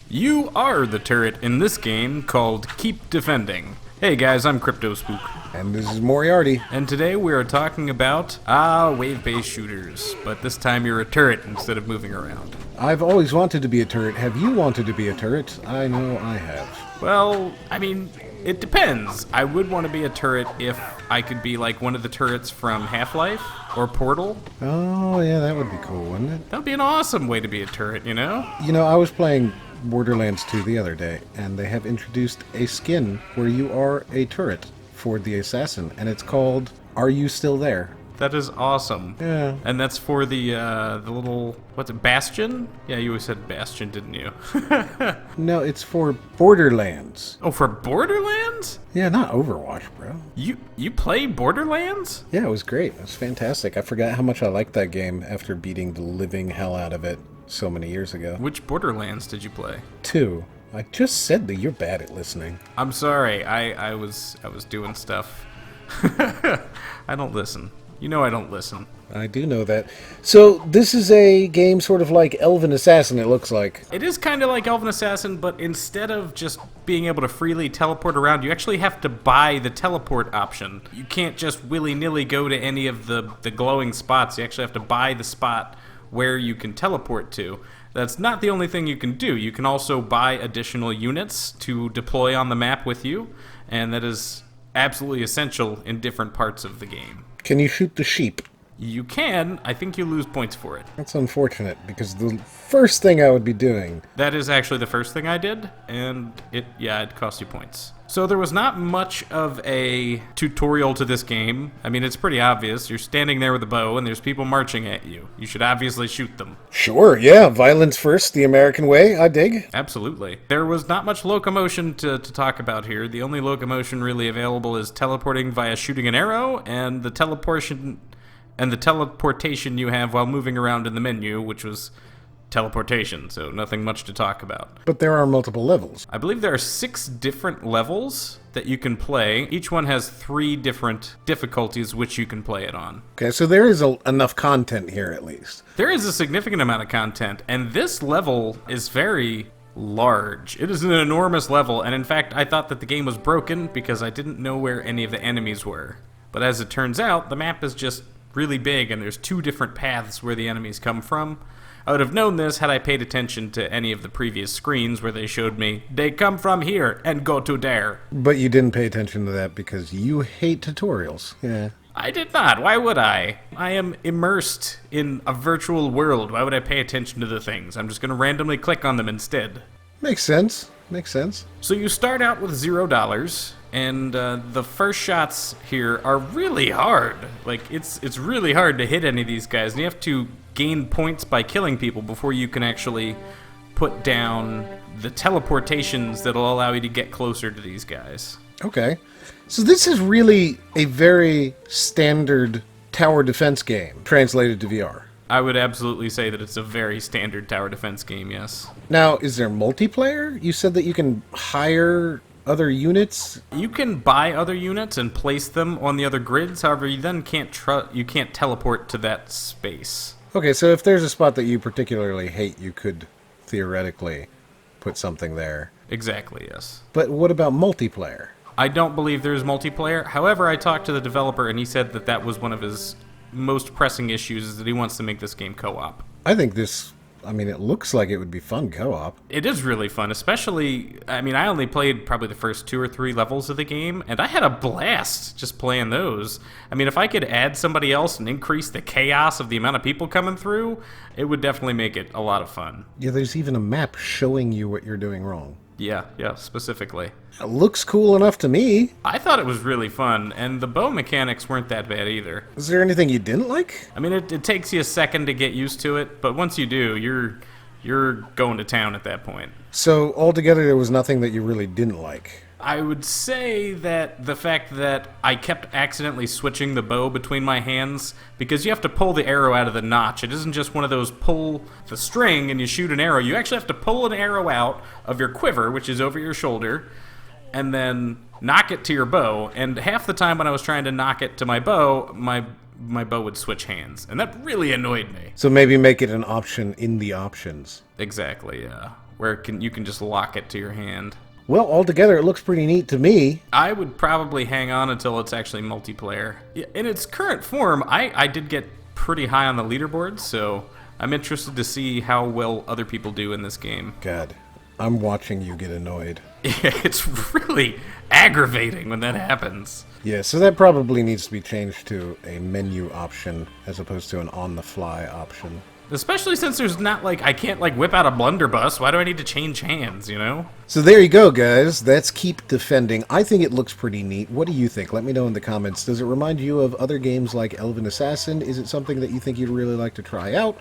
You are the turret in this game called Keep Defending. Hey guys, I'm Crypto Spook. And this is Moriarty. And today we are talking about, wave-based shooters. But this time you're a turret instead of moving around. I've always wanted to be a turret. Have you wanted to be a turret? I know I have. Well, I mean, it depends. I would want to be a turret if I could be like one of the turrets from Half-Life or Portal. Oh, yeah, that would be cool, wouldn't it? That would be an awesome way to be a turret, you know? You know, I was playing Borderlands 2 the other day, and they have introduced a skin where you are a turret for the assassin, and it's called Are You Still There? That is awesome. Yeah. And that's for the little, what's it, Bastion? Yeah, you always said Bastion, didn't you? No, it's for Borderlands. Oh, for Borderlands? Yeah, not Overwatch, bro. You play Borderlands? Yeah, it was great. It was fantastic. I forgot how much I liked that game after beating the living hell out of it so many years ago. Which Borderlands did you play? 2. I just said that you're bad at listening. I'm sorry. I was doing stuff. I don't listen. You know I don't listen. I do know that. So this is a game sort of like Elven Assassin, it looks like. It is kind of like Elven Assassin, but instead of just being able to freely teleport around, you actually have to buy the teleport option. You can't just willy-nilly go to any of the glowing spots. You actually have to buy the spot where you can teleport to. That's not the only thing you can do. You can also buy additional units to deploy on the map with you, and that is absolutely essential in different parts of the game. Can you shoot the sheep? You can. I think you lose points for it. That's unfortunate, because the first thing I would be doing... That is actually the first thing I did, and it cost you points. So there was not much of a tutorial to this game. I mean, it's pretty obvious. You're standing there with a bow, and there's people marching at you. You should obviously shoot them. Sure, yeah. Violence first, the American way. I dig. Absolutely. There was not much locomotion to talk about here. The only locomotion really available is teleporting via shooting an arrow, and the teleportation you have while moving around in the menu, which was teleportation, so nothing much to talk about. But there are multiple levels. I believe there are 6 different levels that you can play. Each one has 3 different difficulties which you can play it on. Okay, so there is enough content here at least. There is a significant amount of content, and this level is very large. It is an enormous level, and in fact, I thought that the game was broken because I didn't know where any of the enemies were. But as it turns out, the map is just really big, and there's 2 different paths where the enemies come from. I would have known this had I paid attention to any of the previous screens where they showed me, they come from here and go to there. But you didn't pay attention to that because you hate tutorials. Yeah. I did not. Why would I? I am immersed in a virtual world. Why would I pay attention to the things? I'm just going to randomly click on them instead. Makes sense. Makes sense. So you start out with $0, and the first shots here are really hard. Like, it's really hard to hit any of these guys, and you have to gain points by killing people before you can actually put down the teleportations that'll allow you to get closer to these guys. Okay. So this is really a very standard tower defense game translated to VR. I would absolutely say that it's a very standard tower defense game, yes. Now, is there multiplayer? You said that you can hire other units? You can buy other units and place them on the other grids, however, you then can't teleport to that space. Okay, so if there's a spot that you particularly hate, you could theoretically put something there. Exactly, yes. But what about multiplayer? I don't believe there's multiplayer. However, I talked to the developer, and he said that that was one of his most pressing issues, is that he wants to make this game co-op. I think it looks like it would be fun co-op. It is really fun, especially, I only played probably the first 2 or 3 levels of the game, and I had a blast just playing those. If I could add somebody else and increase the chaos of the amount of people coming through, it would definitely make it a lot of fun. Yeah, there's even a map showing you what you're doing wrong. Yeah, specifically. It looks cool enough to me. I thought it was really fun, and the bow mechanics weren't that bad either. Is there anything you didn't like? It takes you a second to get used to it, but once you do, you're going to town at that point. So, altogether, there was nothing that you really didn't like? I would say that the fact that I kept accidentally switching the bow between my hands, because you have to pull the arrow out of the notch. It isn't just one of those pull the string and you shoot an arrow. You actually have to pull an arrow out of your quiver, which is over your shoulder, and then knock it to your bow. And half the time when I was trying to knock it to my bow, my bow would switch hands, and that really annoyed me. So maybe make it an option in the options. Exactly, yeah. where you can just lock it to your hand. Well, altogether, it looks pretty neat to me. I would probably hang on until it's actually multiplayer. In its current form, I did get pretty high on the leaderboard, so I'm interested to see how well other people do in this game. God, I'm watching you get annoyed. Yeah, it's really aggravating when that happens. Yeah, so that probably needs to be changed to a menu option as opposed to an on-the-fly option. Especially since there's not, like, I can't, like, whip out a blunderbuss. Why do I need to change hands, you know? So there you go, guys. That's Keep Defending. I think it looks pretty neat. What do you think? Let me know in the comments. Does it remind you of other games like Elven Assassin? Is it something that you think you'd really like to try out?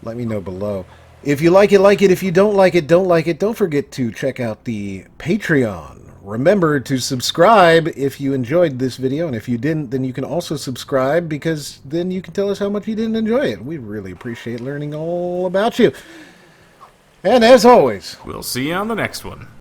Let me know below. If you like it, like it. If you don't like it, don't like it. Don't forget to check out the Patreon. Remember to subscribe if you enjoyed this video, and if you didn't, then you can also subscribe, because then you can tell us how much you didn't enjoy it. We really appreciate learning all about you. And as always, We'll see you on the next one.